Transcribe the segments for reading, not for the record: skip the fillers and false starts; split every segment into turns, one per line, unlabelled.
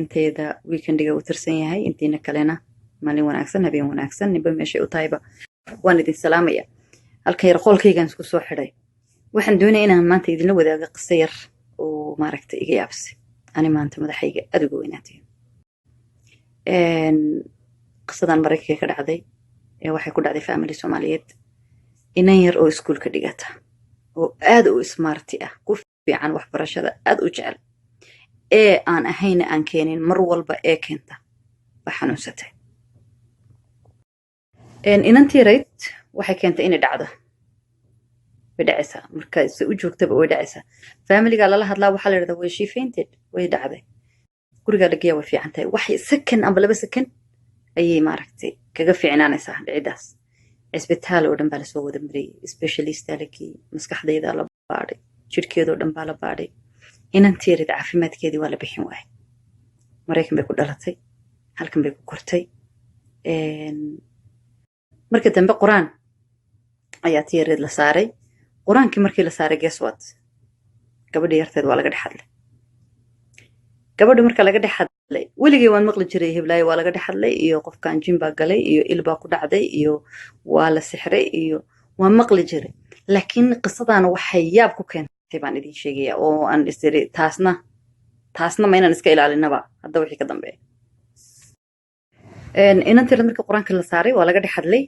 inteeda weekendiga u tirsan yahay intiina kalena maalin wanaagsan habeen wanaagsan ninba meeshay u tahayba waan idin salaamaya halkan yar qolkaygaan isku soo xidhay waxaan doonaya inaan maanta idinla wadaago qiso yar oo maaragta iga yaabsay ani maanta madaxayga aad uga weynaatay qisadan maraykanka ka dhacday waxay ku dhacday family Soomaaliyeed inan yar oo iskuulka dhigata oo aad u smarti ah ku fiican waxbarashada aad u jecel ee aan ahayn aan keenin mar walba ee keenta ba xanuunsatay inantii rayd waxay keentay inay dhacdo بدعسة مركز وجهك تبقى ودعسة فاميلي قال لها هتلاقي وحلا رده وشي فينتد ويدعده كل قال لك يا وفي عنتي وحي سكن أم بلا سكن أي معركتي كقفي عنانة سهل عداس عسبتها له ودم بالا سوى دمري سبيشاليست لكي مسكح ذي ذا لباري شركة ذو دم بالا باري إن أنتي رد عفيمات كذي ولا بحين واحد مريكم بيكون دلتي هلكم بيكون كرتي مركز دم بقران آياتي رد لساري quraankii markii la saaray guess what gabadha yarteed waa laga dhaxadlay gabadha marka laga dhaxadlay waligii waan maqli jiray hiblaayo waa laga dhaxadlay iyo qofkan jimba galay iyo ilba ku dhacday iyo waa la sixray iyo waan maqli jiray laakiin qisadan waxay yaab ku keentay baan idin sheegaya oo aan isiri taasna ma inaan iska ilaalinaba hadda wixii ka dambeeyay inantii markii quraanka la saaray waa laga dhaxadlay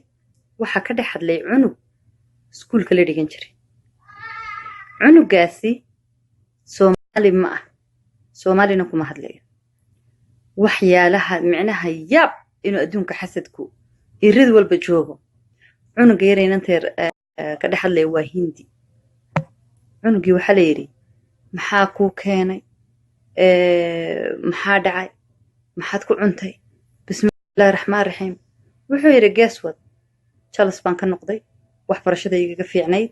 waxa ka dhaxadlay cunug iskuulka la dhigan jiray cunugaasi Soomaali ma ah Soomaalina kuma hadlayo waxyaalaha micnaha yaab inuu adduunka xasadku irid walba joogo cunuga yareynanteer ka dhaxadlay waa Hindi cunugii waxa la yiri maxaa ku keenay maxaa dhacay maxaad ku cuntay bismillaahir rahmaanir rahiim wuxuu yiri guess what Charles baan ka noqday waxbarashadayga fiicnay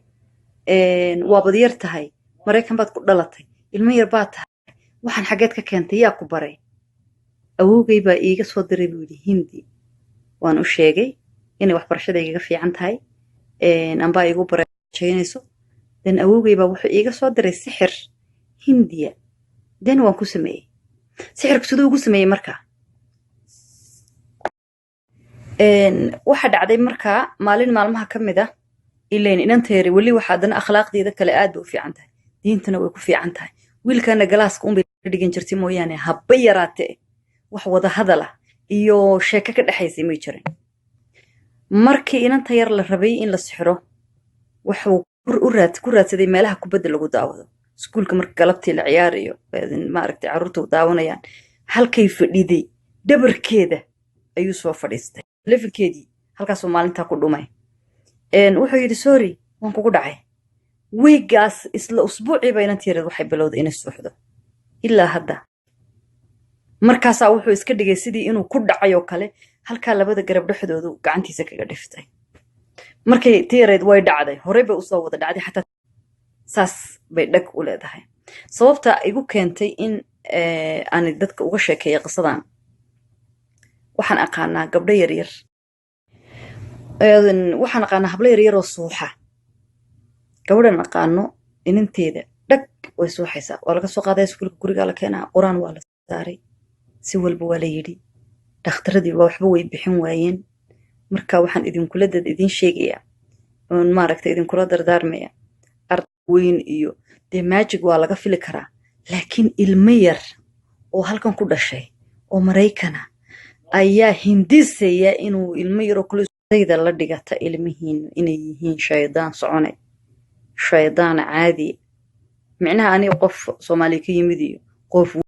waa badiyar tahay Mareykan baad ku dhalatay ilmo yar baad tahay waxaan xageed ka keentay yaa ku baray awowgay baa iiga soo diray buu yiri Hindi waan u sheegay inay waxbarashadayga fiican tahay aan baa igu baraynayso dan awowgay baa wuxuu iiga soo diray sixir Hindiya dan waan ku sameeyay sixirku sidoo ugu sameeyay markaa waxa dhacday markaa maalin maalmaha kamid ah ileen inanteeri wali waxa dana akhlaaqdeeda kale aad u fiican tahay diintana way ku fiican tahay wiilkana galaaska bay dhigan jirtay mooyaane habba yaraatee wax wada hadal ah iyo sheeko ka dhaxaysay ma jirin markii inanta yar la rabay in la sixiro wuxuu ku raadsaday meelaha kubadda lagu daawado iskuulka marka galabtii la ciyaarayo ma aragtay carruurtu daawanayaan halkay fadhiday dabarkeeda ayuu soo fadhiistay levelkeedii halkaas oo maalinta ku dhumay wuxuu yiri sorry waan kugu dhacay weegaas isla usbuucii bayna tiirad waxay bilowday inay suuxdo ilaa hadda markaas wuxuu iska dhigay sidii inuu ku dhacay oo kale halka labada garab dhexdoodu gacantiisa kaga dhiftay markay tiirad way dhacday hore bay u soo wada dhacday xataa saas bay dhag u leedahay sababta igu keentay in aan dadka uga sheekeeyo qisadan waxaan aqaanaa gabdho yar yar waxaan aqaanaa hablo yar yar oo suuxa gabadhan aqaano inanteeda dhag way suuxaysaa waa laga soo qaaday iskuulka guriga la keenaa quraan waa la saaray si walba waa la yiri dhakhtaradii waxba way bixin waayeen marka waxaan idin sheegayaa oo maaragtay idin kula dardaarmaya arweyn iyo de magic waa laga fili karaa laakiin ilmo yar oo halkan ku dhashay oo Mareykana ayaa hindisaya inuu ilmo yar oo kale la dhigata ilmihiin inay yihiin shaydaan soconay shaydaan caadi micnaha ani qof Soomaali ka yimid iyo qof